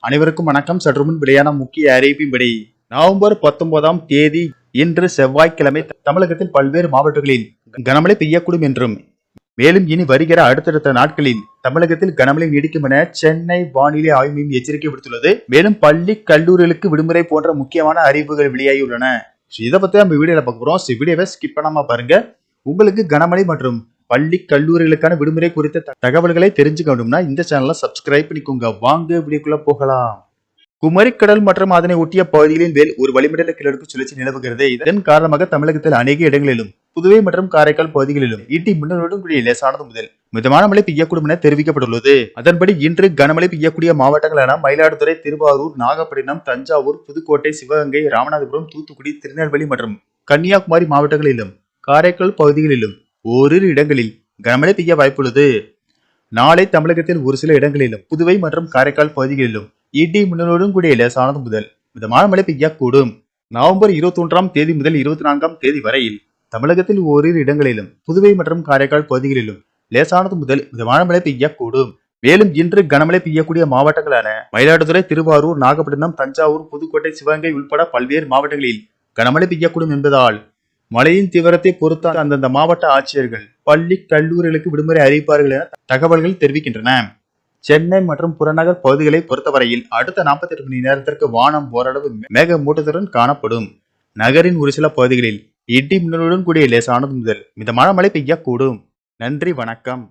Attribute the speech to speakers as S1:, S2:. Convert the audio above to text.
S1: அனைவருக்கும் வணக்கம். சற்று முன் வெளியான முக்கிய அறிவிப்பின்படி நவம்பர் 19ஆம் தேதி இன்று செவ்வாய்க்கிழமை தமிழகத்தில் பல்வேறு மாவட்டங்களில் கனமழை பெய்யக்கூடும் என்றும், மேலும் இனி வருகிற அடுத்தடுத்த நாட்களில் தமிழகத்தில் கனமழை நீடிக்கும் என சென்னை வானிலை ஆய்வு மையம் எச்சரிக்கை விடுத்துள்ளது. மேலும் பள்ளி கல்லூரிகளுக்கு விடுமுறை போன்ற முக்கியமான அறிவிப்புகள் வெளியாகியுள்ளன. இதை பத்தி நம்ம வீடியோல பார்க்க போறோம். வீடியோவை ஸ்கிப் பண்ணாம பாருங்க. உங்களுக்கு கனமழை மற்றும் பள்ளி கல்லூரிகளுக்கான விடுமுறை குறித்த தகவல்களை தெரிஞ்சுக்கணும்னா இந்த சேனலை சப்ஸ்கிரைப் பண்ணிக்கோங்க. வாங்க வீடியோக்குள்ள போகலாம். குமரிக்கடல் மற்றும் அதனை ஒட்டிய பகுதிகளின் மேல் ஒரு வளிமண்டல கிழக்கு சுழற்சி நிலவுகிறது. இதன் காரணமாக தமிழகத்தில் அநேக இடங்களிலும் புதுவை மற்றும் காரைக்கால் பகுதிகளிலும் இடி மின்னலுடன் கூடிய லேசானது முதல் மிதமான மழை பெய்யக்கூடும் என தெரிவிக்கப்பட்டுள்ளது. அதன்படி இன்று கனமழை பெய்யக்கூடிய மாவட்டங்களான மயிலாடுதுறை, திருவாரூர், நாகப்பட்டினம், தஞ்சாவூர், புதுக்கோட்டை, சிவகங்கை, ராமநாதபுரம், தூத்துக்குடி, திருநெல்வேலி மற்றும் கன்னியாகுமரி மாவட்டங்களிலும் காரைக்கால் பகுதிகளிலும் ஓரிரு இடங்களில் கனமழை பெய்ய வாய்ப்புள்ளது. நாளை தமிழகத்தில் ஒரு சில இடங்களிலும் புதுவை மற்றும் காரைக்கால் பகுதிகளிலும் இடி மின்னலுடன் கூடிய லேசானது முதல் மிதமான மழை பெய்யக்கூடும். நவம்பர் 21ஆம் தேதி முதல் 24ஆம் தேதி வரையில் தமிழகத்தில் ஓரிரு இடங்களிலும் புதுவை மற்றும் காரைக்கால் பகுதிகளிலும் லேசானது முதல் மிதமான மழை பெய்யக்கூடும். மேலும் இன்று கனமழை பெய்யக்கூடிய மாவட்டங்களான மயிலாடுதுறை, திருவாரூர், நாகப்பட்டினம், தஞ்சாவூர், புதுக்கோட்டை, சிவகங்கை உட்பட பல்வேறு மாவட்டங்களில் கனமழை பெய்யக்கூடும் என்பதால் மழையின் தீவிரத்தை பொறுத்த அந்தந்த மாவட்ட ஆட்சியர்கள் பள்ளி கல்லூரிகளுக்கு விடுமுறை அறிவிப்பார்கள் என தகவல்கள் தெரிவிக்கின்றன. சென்னை மற்றும் புறநகர் பகுதிகளை பொறுத்தவரையில் அடுத்த 48 மணி நேரத்திற்கு வானம் ஓரளவு மேகமூட்டத்துடன் காணப்படும். நகரின் ஒரு சில பகுதிகளில் இடி மின்னலுடன் கூடிய லேசானது முதல் மிதமான மழை பெய்யக்கூடும். நன்றி, வணக்கம்.